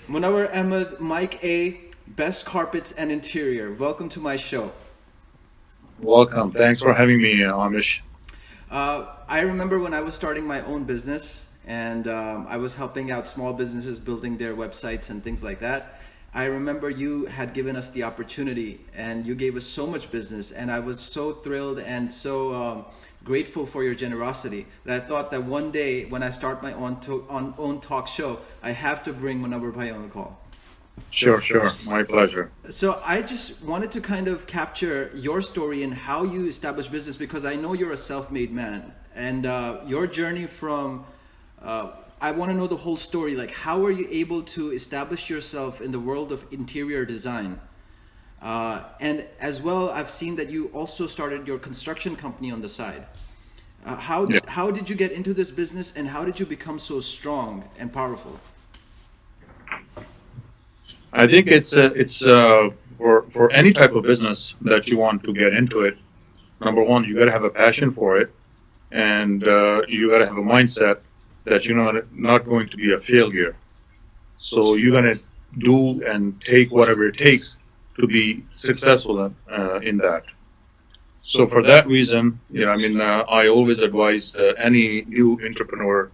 Munawar Ahmed, Mike A, Best Carpets and Interior. Welcome to my show. Welcome. Thanks for having me, Amish. I remember when I was starting my own business and I was helping out small businesses building their websites and things like that. I remember you had given us the opportunity and you gave us so much business, and I was so thrilled and so grateful for your generosity that I thought that one day when I start my own talk show, I have to bring Munawar Bhai on the call. Sure, sure. My pleasure. So I just wanted to kind of capture your story and how you establish business, because I know you're a self-made man, and your journey from. I want to know the whole story. Like, how were you able to establish yourself in the world of interior design? And as well, I've seen that you also started your construction company on the side. Yeah. How did you get into this business, and how did you become so strong and powerful? I think it's for any type of business that you want to get into it. Number one, you got to have a passion for it, and you got to have a mindset that you're not going to be a failure. So you're gonna do and take whatever it takes to be successful in that. So for that reason, I always advise any new entrepreneur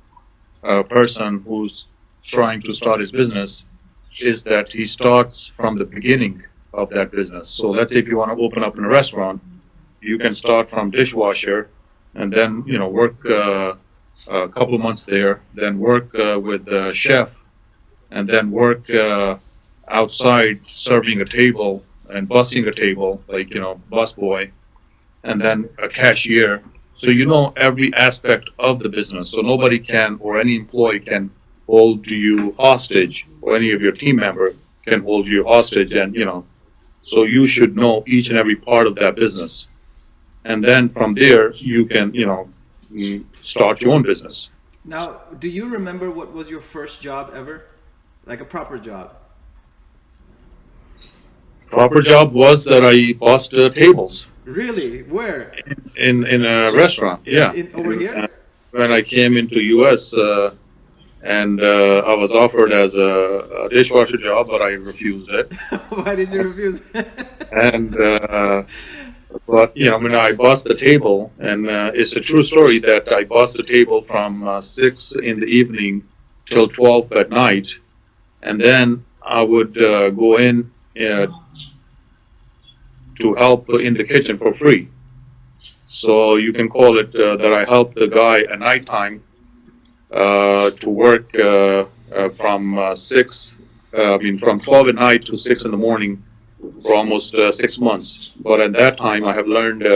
person who's trying to start his business is that he starts from the beginning of that business. So let's say if you want to open up in a restaurant, you can start from dishwasher and then work a couple of months there, then work with the chef, and then work outside serving a table and bussing a table, like busboy, and then a cashier. So you know every aspect of the business. So nobody can, or any employee can hold you hostage, or any of your team member can hold you hostage, and so you should know each and every part of that business, and then from there you can start your own business. Now, do you remember what was your first job ever? Like a proper job? Proper job was that I bossed tables Really? Where? in a restaurant. Yeah, In over here? when I came into U.S. And I was offered as a dishwasher job, but I refused it. Why did you refuse? And but I bossed the table, and it's a true story that I bossed the table from 6 in the evening till 12 at night, and then I would go in to help in the kitchen for free. So you can call it that I helped the guy at nighttime to work from from 12 at night to 6 in the morning for almost 6 months. But at that time, I have learned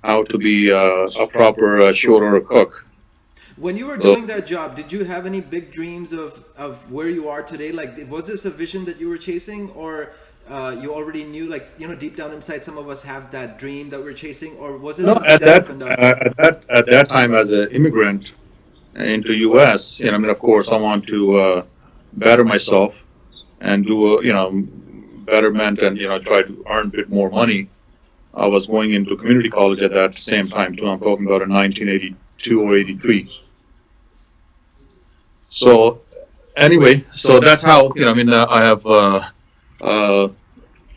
how to be a proper chef or a cook. When you were So doing that job, did you have any big dreams of where you are today? Like, was this a vision that you were chasing, or you already knew, like, deep down inside, some of us have that dream that we're chasing, or was it no, something that opened up? at that time, as an immigrant into U.S., of course, I want to better myself and do betterment, and try to earn a bit more money. I was going into community college at that same time too. I'm talking about in 1982 or 83. So anyway, so that's how I have uh,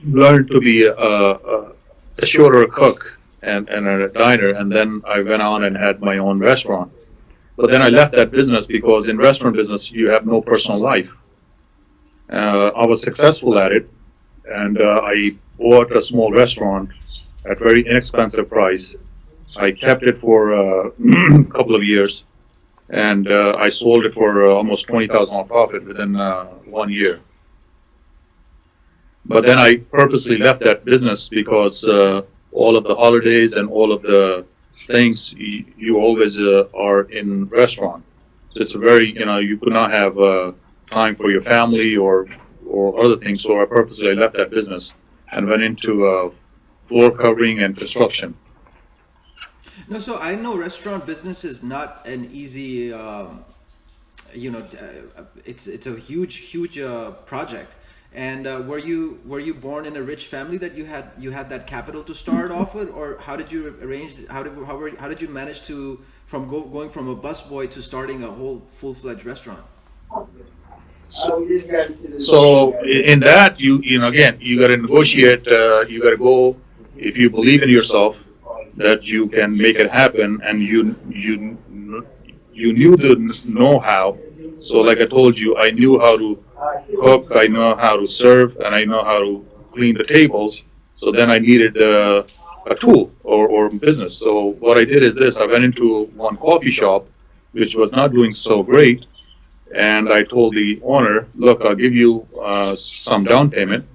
learned to be a shorter cook and a diner, and then I went on and had my own restaurant. But then I left that business because in restaurant business you have no personal life. I was successful at it, and I bought a small restaurant at very inexpensive price. I kept it for a couple of years, and I sold it for almost 20,000 on profit within 1 year. But then I purposely left that business because all of the holidays and all of the things you always are in restaurant. So it's a very you could not have time for your family or other things. So I purposely left that business and went into floor covering and construction. No, so I know restaurant business is not an easy, it's a huge project. And were you born in a rich family that you had that capital to start off with, or how did you arrange? How did you manage going from a busboy to starting a whole full-fledged restaurant? So in that, again, you got to negotiate. You got to go if you believe in yourself that you can make it happen, and you knew the know-how. So like I told you, I knew how to cook, I know how to serve, and I know how to clean the tables. So then I needed a tool or business. So what I did is this: I went into one coffee shop, which was not doing so great, and I told the owner, "Look, I'll give you some down payment,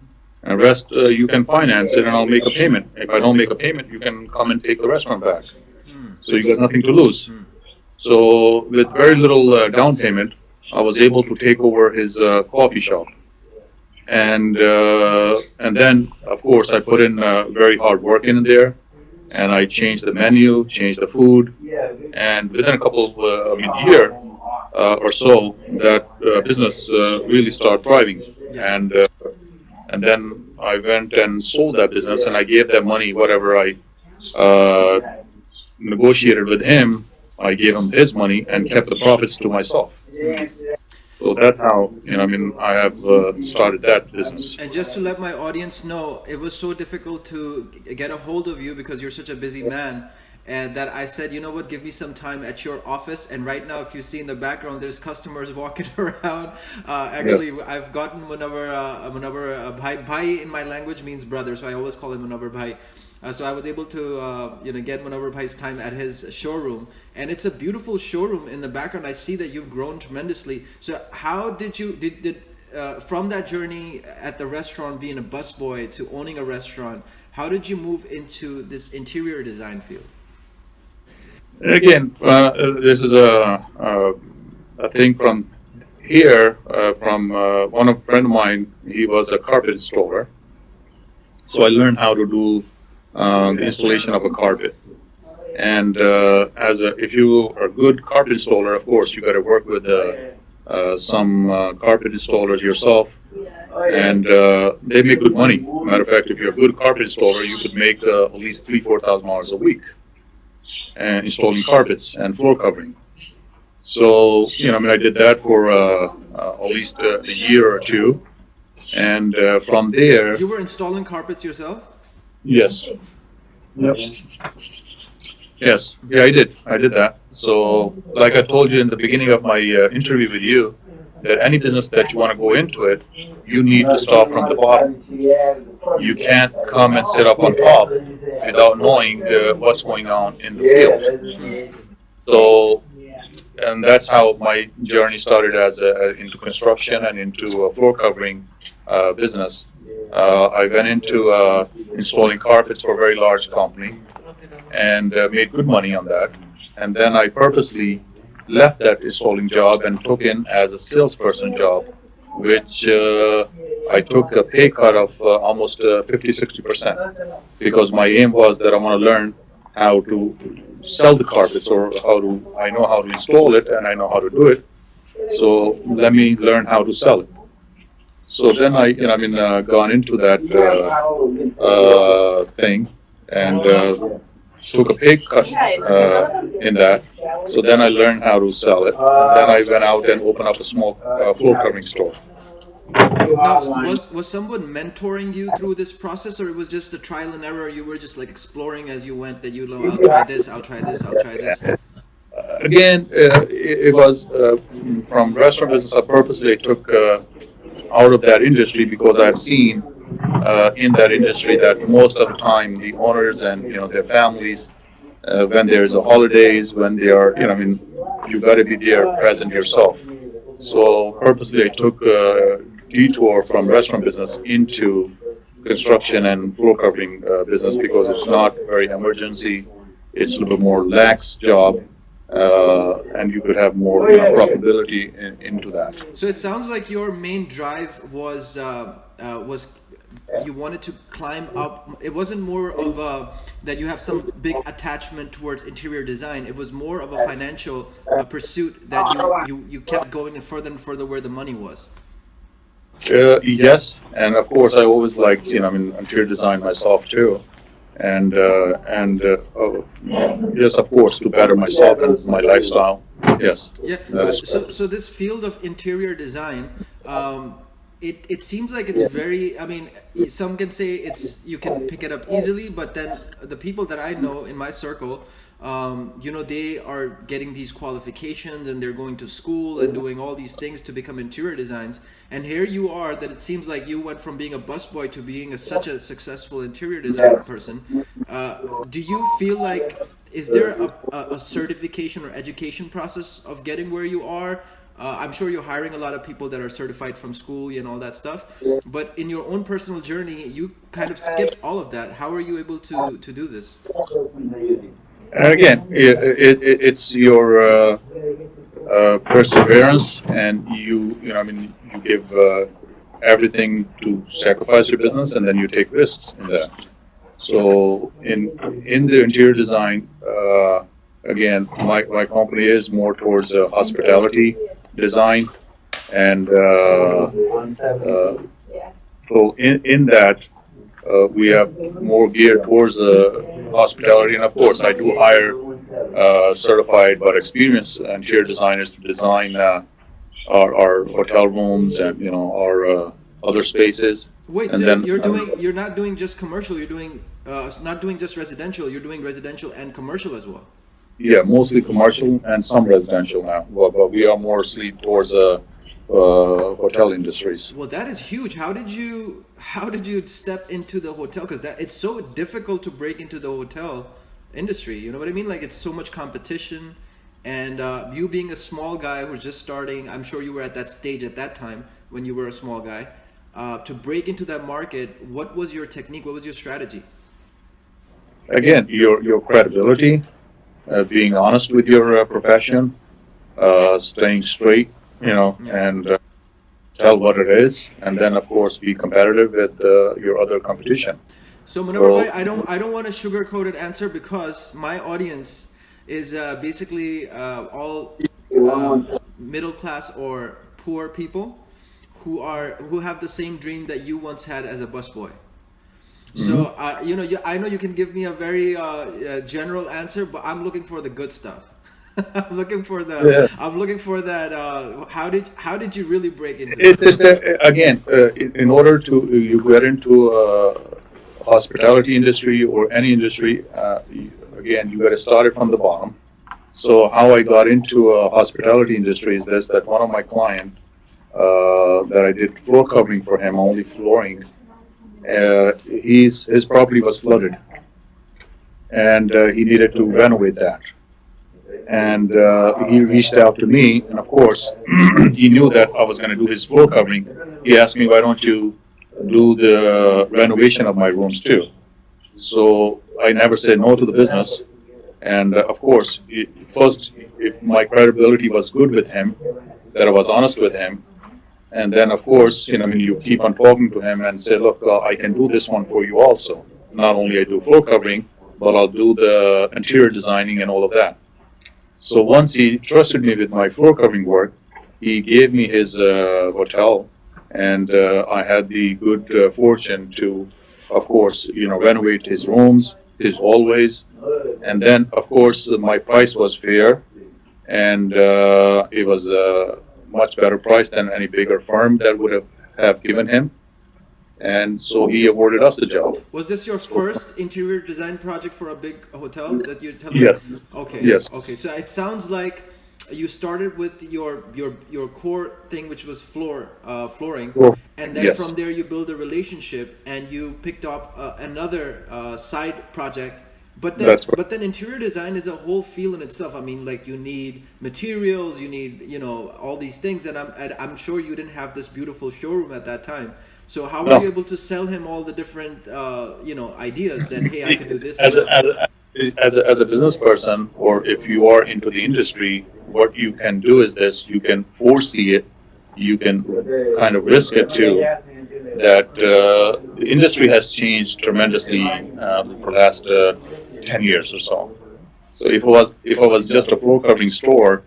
and rest you can finance it, and I'll make a payment. If I don't make a payment, you can come and take the restaurant back. So you got nothing to lose." So with very little down payment, I was able to take over his coffee shop, and then of course I put in very hard work in there, and I changed the menu, changed the food, and within a couple of year or so, that business really started thriving, and then I went and sold that business, and I gave that money, whatever I negotiated with him. I gave him his money and kept the profits to myself. So that's how, I have started that business. And just to let my audience know, it was so difficult to get a hold of you because you're such a busy man, and that I said, you know what, give me some time at your office. And right now, if you see in the background, there's customers walking around. Actually, yeah. I've gotten Munawar bhai in my language means brother, so I always call him Munawar bhai. So I was able to get Munawar bhai's time at his showroom, and it's a beautiful showroom. In the background, I see that you've grown tremendously. So how did you from that journey at the restaurant, being a busboy, to owning a restaurant, how did you move into this interior design field? Again, this is a thing from here, from one of a friend of mine. He was a carpet installer, so I learned how to do the installation of a carpet. And if you are a good carpet installer, of course, you got to work with some carpet installers yourself, and they make good money. Matter of fact, if you're a good carpet installer, you could make at least $3,000-4,000 a week, and installing carpets and floor covering. So I did that for at least a year or two, and from there. You were installing carpets yourself? Yes. Yep. Yes. Yeah, I did that. So, like I told you in the beginning of my interview with you, that any business that you want to go into it, you need to start from the bottom. You can't come and sit up on top without knowing what's going on in the field. So, and that's how my journey started into construction and into a floor covering business. I went into installing carpets for a very large company and made good money on that. And then I purposely left that installing job and took in as a salesperson job, which I took a pay cut of almost 50-60%, because my aim was that I want to learn how to sell the carpets, or I know how to install it and I know how to do it. So let me learn how to sell it. So then I gone into that thing and took a pay cut in that. So then I learned how to sell it. And then I went out and opened up a small floor covering store. Now, was someone mentoring you through this process, or it was just a trial and error? You were just like exploring as you went, that I'll try this, I'll try this, I'll try this. Again, it was from restaurant business. I purposely took out of that industry because I've seen in that industry that most of the time the owners and their families, when there's a holidays, when they are you got to be there present yourself. So purposely I took a detour from restaurant business into construction and floor covering business, because it's not very emergency. It's a little bit more lax job. And you could have more profitability into that. So it sounds like your main drive was you wanted to climb up. It wasn't more of that you have some big attachment towards interior design. It was more of a financial pursuit that you kept going and further where the money was. Yes, and of course I always liked interior design myself too. And yes, of course, to better myself and my lifestyle. Yes. Yeah. So this field of interior design, it seems like it's very, I mean, some can say it's, you can pick it up easily, but then the people that I know in my circle, you know, they are getting these qualifications and they're going to school and doing all these things to become interior designs. And here you are, that it seems like you went from being a busboy to being such a successful interior design person. Do you feel like, is there a certification or education process of getting where you are? I'm sure you're hiring a lot of people that are certified from school and all that stuff. But in your own personal journey, you kind of skipped all of that. How are you able to do this? And again, it's your perseverance, and you know, I mean, you give everything to sacrifice your business, and then you take risks in that. So in the interior design, again, my company is more towards hospitality design, and so in that we have more geared towards hospitality, and of course I do hire certified but experienced interior designers to design our hotel rooms and, you know, our other spaces. Wait, And so then you're not doing just commercial, you're doing not doing just residential, you're doing residential and commercial as well. yeah, mostly commercial and some residential now, but we are mostly towards hotel industries. Well, that is huge. How did you step into the hotel? Because that, it's so difficult to break into the hotel industry. You know what I mean? Like, it's so much competition, and you being a small guy who's just starting, I'm sure you were at that stage at that time when you were a small guy. To break into that market, what was your technique? What was your strategy? Again, your credibility, being honest with your profession, staying straight, you know, Yeah. and tell what it is, and then of course be competitive with your other competition. So Munawar So bhai, I don't want a sugar coated answer, because my audience is basically all middle class or poor people who have the same dream that you once had as a busboy. So you know, I know you can give me a very general answer, but I'm looking for the good stuff. I'm looking for yeah, I'm looking for that. How did you really break into it's this? again, in order to you get into hospitality industry or any industry, again you got to start it from the bottom. So how I got into hospitality industry is this: that one of my client that I did floor covering for him, only flooring. His property was flooded, and he needed to renovate that. And he reached out to me, and of course, he knew that I was going to do his floor covering. He asked me, "Why don't you do the renovation of my rooms too?" So I never said no to the business. And of course, first, if my credibility was good with him, that I was honest with him, and then of course, you know, I mean, you keep on talking to him and say, "Look, I can do this one for you also. Not only I do floor covering, but I'll do the interior designing and all of that." So once he trusted me with my floor covering work, he gave me his hotel, and I had the good fortune to, of course, you know, renovate his rooms, his hallways, and then, of course, my price was fair, and it was a much better price than any bigger firm that would have given him, and so he awarded us the job. Was this your So first interior design project for a big hotel that you're telling me? yes, Okay, yes, okay. So it sounds like you started with your core thing, which was flooring, well, and then yes, from there you build a relationship, and you picked up another side project. But then, that's right. but then interior design is a whole field in itself. I mean, like, you need materials, you need, you know, all these things, and I'm sure you didn't have this beautiful showroom at that time. So how were you No. able to sell him all the different you know, ideas that, hey, I could do this as and a, that? as a business person, or if you are into the industry, what you can do is this: you can foresee it, you can kind of risk it too. That the industry has changed tremendously for the last 10 years or so. So if I was just a floor covering store,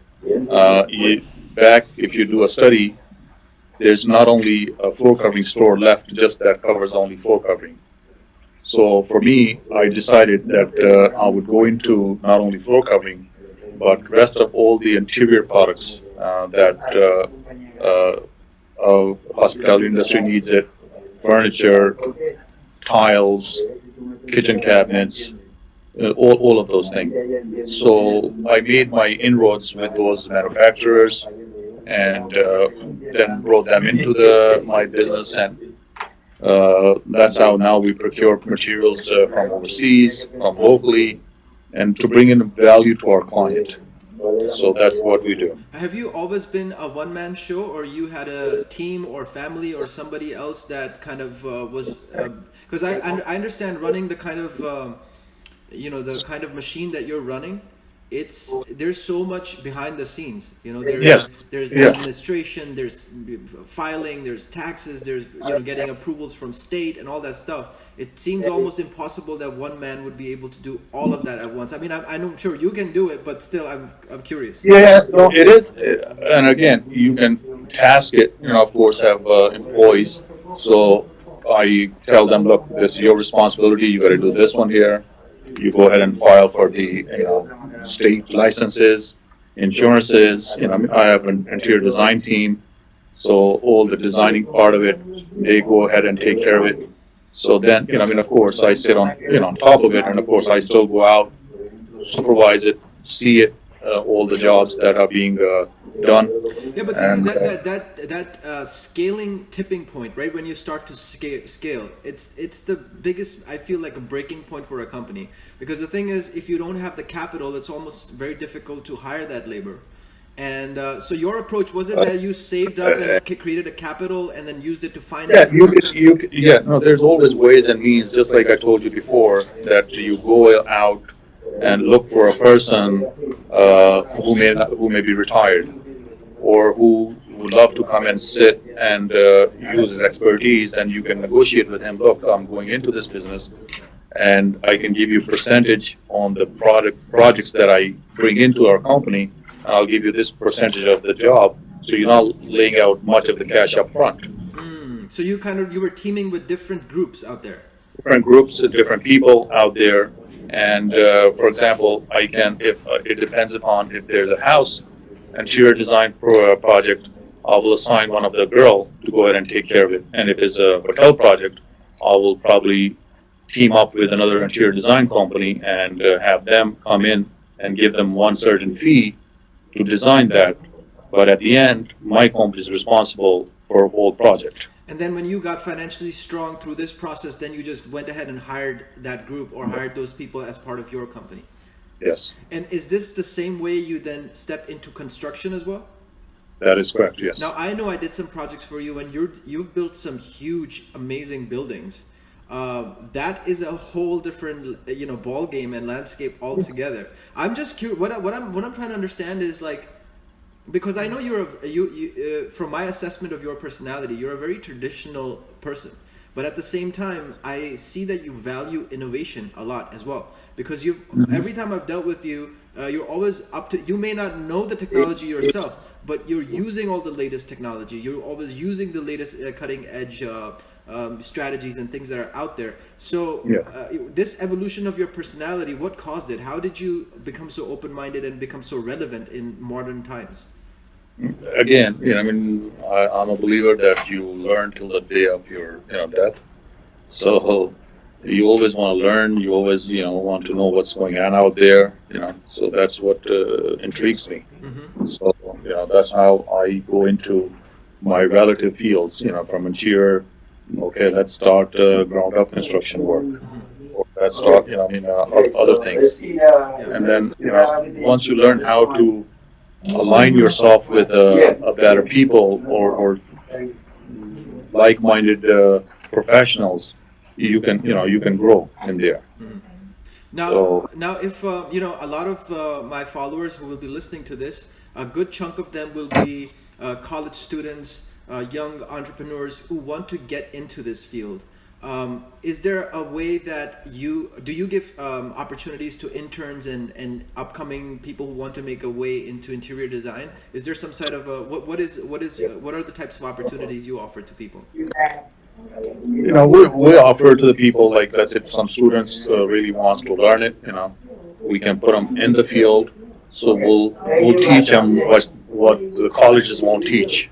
back if you do a study, there's not only a floor covering store left just that covers only floor covering. So for me, I decided that I would go into not only floor covering, but rest of all the interior products that Hospitality industry needs it. Furniture, tiles, kitchen cabinets, all of those things. So I made my inroads with those manufacturers and then brought them into my business, and that's how now we procure materials from overseas, from locally, and to bring in value to our client. So that's what we do. Have you always been a one-man show, or you had a team or family or somebody else that kind of was? Because I understand running the kind of the kind of machine that you're running. There's so much behind the scenes. Yes, There's yes. administration, there's filing, there's taxes, there's getting approvals from state and all that stuff. It seems almost impossible that one man would be able to do all of that at once. I mean, I'm sure you can do it, but still, I'm curious. Yeah, no, it is. And again, you can task it, of course, have employees. So I tell them, look, this is your responsibility. You got to do this one here. You go ahead and file for the, state licenses, insurances. I have an interior design team. So all the designing part of it, they go ahead and take care of it. So then, of course, I sit on top of it, and of course, I still go out, supervise it, see it, all the jobs that are being done. Yeah, but see, And that scaling tipping point, right? When you start to scale, it's the biggest. I feel like a breaking point for a company, because the thing is, if you don't have the capital, it's almost very difficult to hire that labor. And so your approach, was it that you saved up and created a capital and then used it to yeah, finance? no, there's always ways and means, just like I told you before, that you go out and look for a person who may be retired, or who would love to come and sit and use his expertise, and you can negotiate with him. Look, I'm going into this business, and I can give you percentage on the projects that I bring into our company. I'll give you this percentage of the job, so you're not laying out much of the cash up front. So you were teaming with different groups out there. Different groups, different people out there, and for example, I can, if it depends upon if there's a house interior design project, I will assign one of the girl to go ahead and take care of it. And if it's a hotel project, I will probably team up with another interior design company and have them come in and give them one certain fee to design that. But at the end, my company is responsible for a whole project. And then when you got financially strong through this process, then you just went ahead and hired that group or hired those people as part of your company. Yes. And is this the same way you then step into construction as well? That is correct, yes. Now, I know I did some projects for you, and you've built some huge, amazing buildings. That is a whole different, ball game and landscape altogether. I'm just curious. What I'm trying to understand is, like, because I know from my assessment of your personality, you're a very traditional person. But at the same time, I see that you value innovation a lot as well. Because every time I've dealt with you, you're always you may not know the technology yourself, but you're using all the latest technology. You're always using the latest cutting edge strategies and things that are out there. So this evolution of your personality, what caused it? How did you become so open-minded and become so relevant in modern times? Again, I'm a believer that you learn till the day of your death. So you always want to learn. You always want to know what's going on out there. So that's what intrigues me. Mm-hmm. So that's how I go into my relative fields. From interior. Okay, let's start ground up construction work. Or let's start other things. And then once you learn how to align yourself with a better people or like-minded professionals, you can grow in there. Mm-hmm. Now, if a lot of my followers who will be listening to this, a good chunk of them will be college students, young entrepreneurs who want to get into this field. Is there a way that you give opportunities to interns and upcoming people who want to make a way into interior design? Is there some sort of what are the types of opportunities you offer to people? We offer to the people, like, let's say some students really wants to learn it. We can put them in the field, so we'll teach them what the colleges won't teach.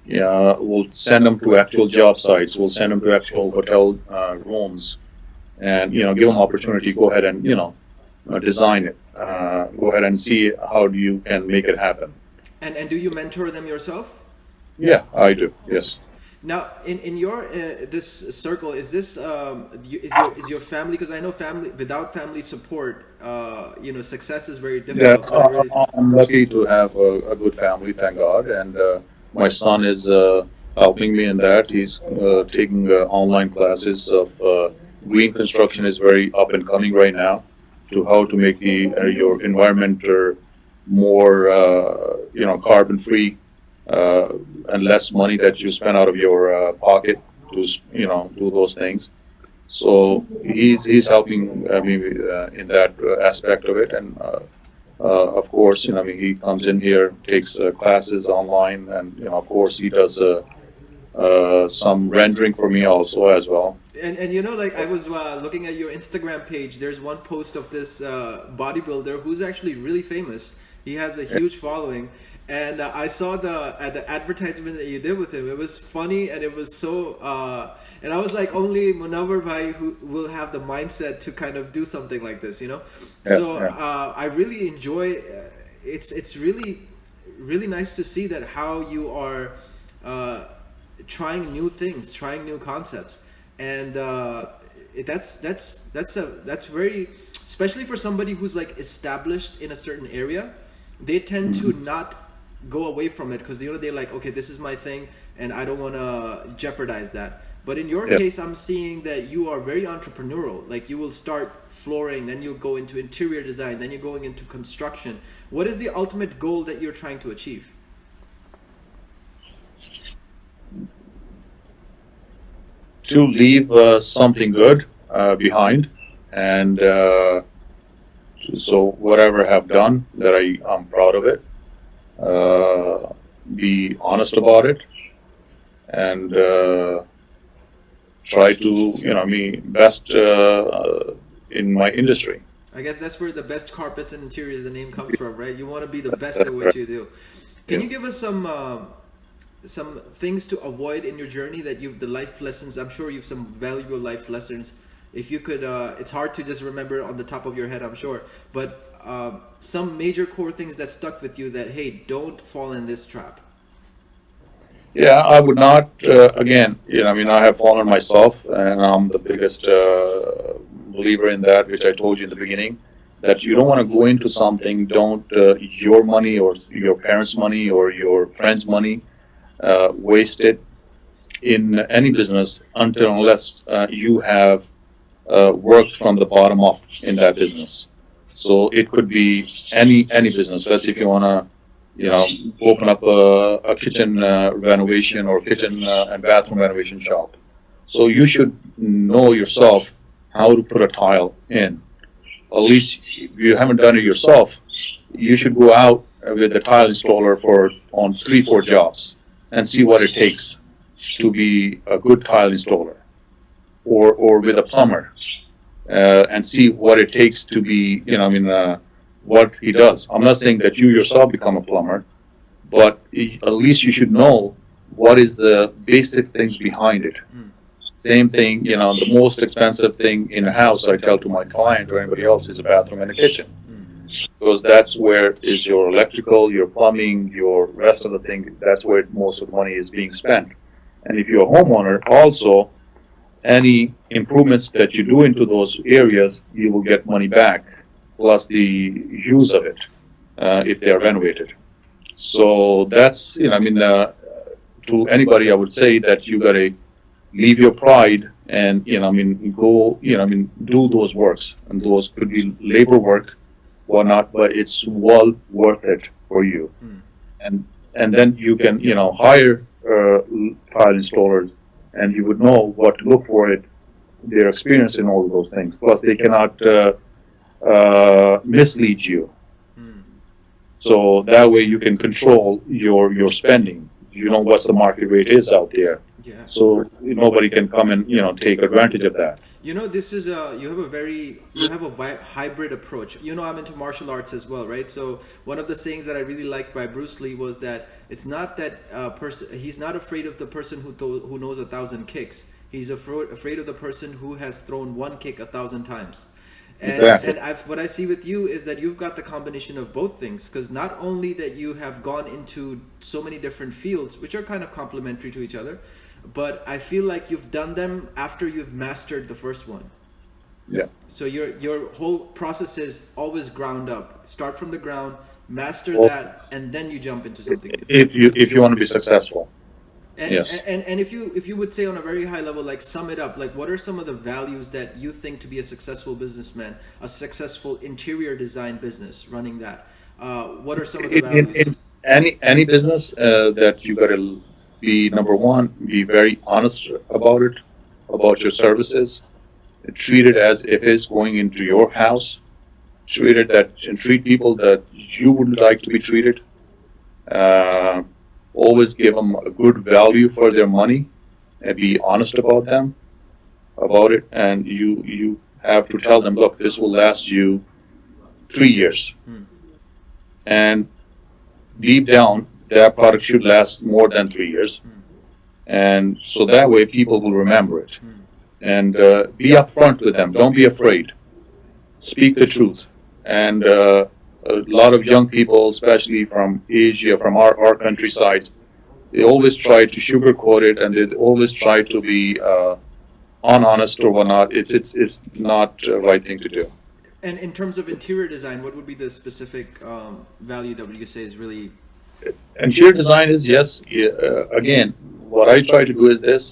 Yeah, we'll send them to actual job sites. We'll send them to actual hotel rooms, and give them opportunity. Go ahead and design it. Go ahead and see how do you can make it happen. And do you mentor them yourself? Yeah, I do. Yes. Now, in your this circle, is this is your family? Because I know family without family support, success is very Yeah, difficult. But it really is. I'm lucky to have a good family, thank God, and my son is helping me in that. He's taking online classes of green construction is very up and coming right now, to how to make the your environment more carbon free, and less money that you spend out of your pocket to do those things. So he's helping me in that aspect of it, and of course, I mean, he comes in here, takes classes online, and of course, he does some rendering for me also as well. And like I was looking at your Instagram page. There's one post of this bodybuilder who's actually really famous. He has a huge following, and I saw the advertisement that you did with him. It was funny, and it was so. And I was like, only Munawar Bhai who will have the mindset to kind of do something like this, Yeah, So yeah. I really enjoy. It's really really nice to see that how you are trying new things, trying new concepts, and that's very, especially for somebody who's like established in a certain area. They tend to not go away from it because they're like, okay, this is my thing, and I don't want to jeopardize that. But in your Yeah. case, I'm seeing that you are very entrepreneurial. Like you will start flooring, then you'll go into interior design, then you're going into construction. What is the ultimate goal that you're trying to achieve? To leave something good behind, and so whatever I have done, that I'm proud of it. Be honest about it, and try to best in my industry. I guess that's where the best carpets and interiors the name comes from, right? You want to be the best at what you do. Can Yeah. you give us some things to avoid in your journey that you've the life lessons? I'm sure you've some valuable life lessons. If you could, it's hard to just remember on the top of your head, I'm sure, but some major core things that stuck with you that hey, don't fall in this trap. Yeah, I would not. Again, I have fallen myself, and I'm the biggest believer in that, which I told you in the beginning, that you don't want to go into something. Don't your money or your parents' money or your friends' money waste it in any business until unless you have worked from the bottom up in that business. So it could be any business. Let's say if you want to, open up a kitchen renovation or kitchen and bathroom renovation shop. So you should know yourself how to put a tile in. At least if you haven't done it yourself, you should go out with a tile installer on 3-4 jobs and see what it takes to be a good tile installer, or with a plumber, and see what it takes to be, what he does. I'm not saying that you yourself become a plumber, but at least you should know what is the basic things behind it. Same thing, the most expensive thing in a house, I tell to my client or anybody else, is a bathroom and a kitchen. Because that's where is your electrical, your plumbing, your rest of the thing, that's where most of the money is being spent. And if you're a homeowner, also, any improvements that you do into those areas, you will get money back, plus the use of it, if they are renovated. So that's, to anybody, I would say that you gotta leave your pride and, go, do those works. And those could be labor work, whatnot, but it's well worth it for you. And then you can, hire tile installers, and you would know what to look for it, their experience in all of those things. Plus, they cannot mislead you. So that way you can control your spending. You know what the market rate is out there. Yeah. so nobody can come and take advantage of that. This is you have a hybrid approach. I'm into martial arts as well, right? So one of the sayings that I really liked by Bruce Lee was that it's not that person he's not afraid of the person who knows 1,000 kicks. He's afraid of the person who has thrown one kick 1,000 times. Exactly. And what I see with you is that you've got the combination of both things, because not only that you have gone into so many different fields which are kind of complementary to each other, but I feel like you've done them after you've mastered the first one. Yeah. So your whole process is always ground up. Start from the ground, master Well, that, and then you jump into something new. if you want to be successful, And, yes. and if you would say on a very high level, like sum it up, like what are some of the values that you think to be a successful businessman, a successful interior design business running that? What are some of the values? In any business, that you got to be, number one, be very honest about it, about your services, and treat it as if it's going into your house. Treat it that and treat people that you would like to be treated. Uh, Always give them a good value for their money, and be honest about it. And you have to tell them, look, this will last you 3 years, Hmm. and deep down, that product should last more than 3 years. Hmm. And so that way people will remember it. Hmm. And be upfront with them. Don't be afraid. Speak the truth. And a lot of young people, especially from Asia, from our countryside, they always try to sugarcoat it, and they always try to be unhonest or whatnot. It's not the right thing to do. And in terms of interior design, what would be the specific value that you say is really? Interior design is, yes. Again, what I try to do is this.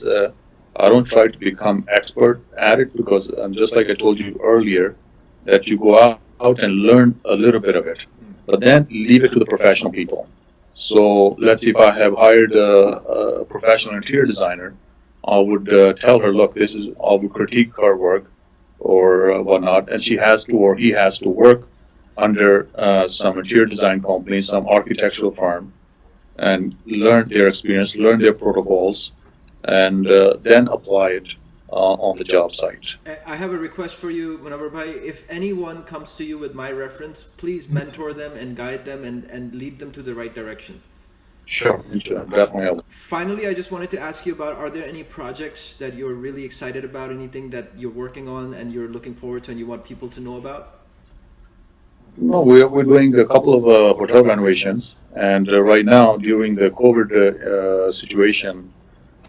I don't try to become expert at it, because just like I told you earlier, that you go out and learn a little bit of it, but then leave it to the professional people. So let's see, if I have hired a professional interior designer, I would tell her, look, this is, I would critique her work or whatnot, and she has to, or he has to work under some interior design company, some architectural firm, and learn their experience, learn their protocols, and then apply it on the job site. I have a request for you, Munawar Bhai. If anyone comes to you with my reference, please mentor them and guide them and lead them to the right direction. Sure, definitely. Finally, I just wanted to ask you about, are there any projects that you're really excited about, anything that you're working on and you're looking forward to and you want people to know about? No, we're doing a couple of hotel renovations, and right now during the COVID situation,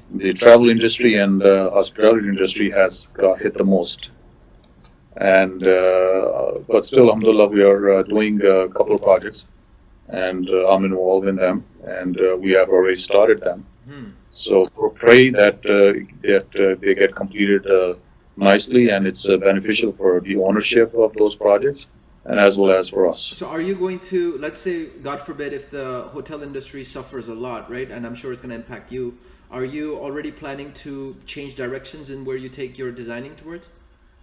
the travel industry and hospitality industry has got hit the most. And but still, alhamdulillah, we are doing a couple of projects, and I'm involved in them, and we have already started them. Hmm. So pray that they get completed nicely, and it's beneficial for the ownership of those projects, and as well as for us. So are you going to, let's say, God forbid, if the hotel industry suffers a lot, right? And I'm sure it's going to impact you. Are you already planning to change directions in where you take your designing towards?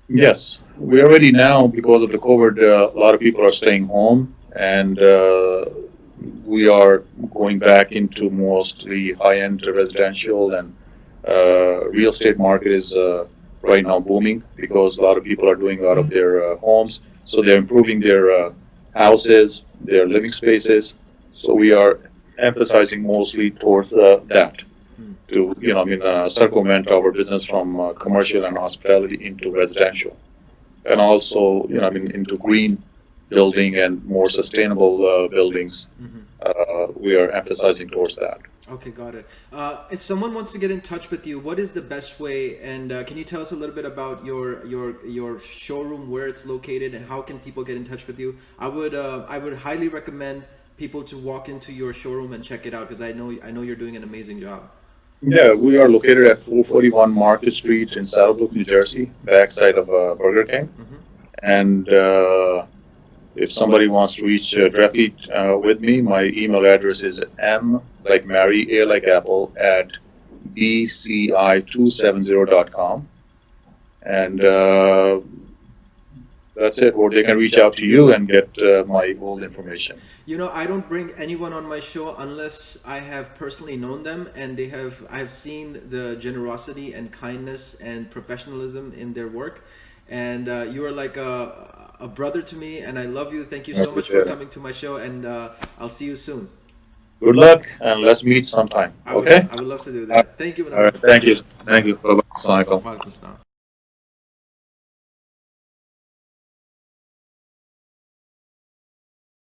Yes, we already now, because of the COVID, a lot of people are staying home, and we are going back into mostly high-end residential, and real estate market is right now booming, because a lot of people are doing out of their homes, so they're improving their houses, their living spaces. So we are emphasizing mostly towards that, to circumvent our business from commercial and hospitality into residential, and also into green building and more sustainable buildings. We are emphasizing towards that. Okay, got it. If someone wants to get in touch with you, what is the best way? And can you tell us a little bit about your showroom, where it's located, and how can people get in touch with you? I would highly recommend people to walk into your showroom and check it out, because I know you're doing an amazing job. Yeah, we are located at 441 Market Street in Saddlebrook, New Jersey, backside of Burger King. And if somebody wants to reach directly with me, my email address is m like Mary, a like Apple, at bci270.com. And That's it. Or they can reach out to you and get my old information. You know, I don't bring anyone on my show unless I have personally known them and I have seen the generosity and kindness and professionalism in their work. And you are like a brother to me, and I love you. Thank you so much for coming to my show, and I'll see you soon. Good luck, and let's meet sometime. Okay? I would love to do that. Thank you, All right. Manoj. Thank you. Thank you. Bye-bye. Assalamu alaikum. Walaikum assalam.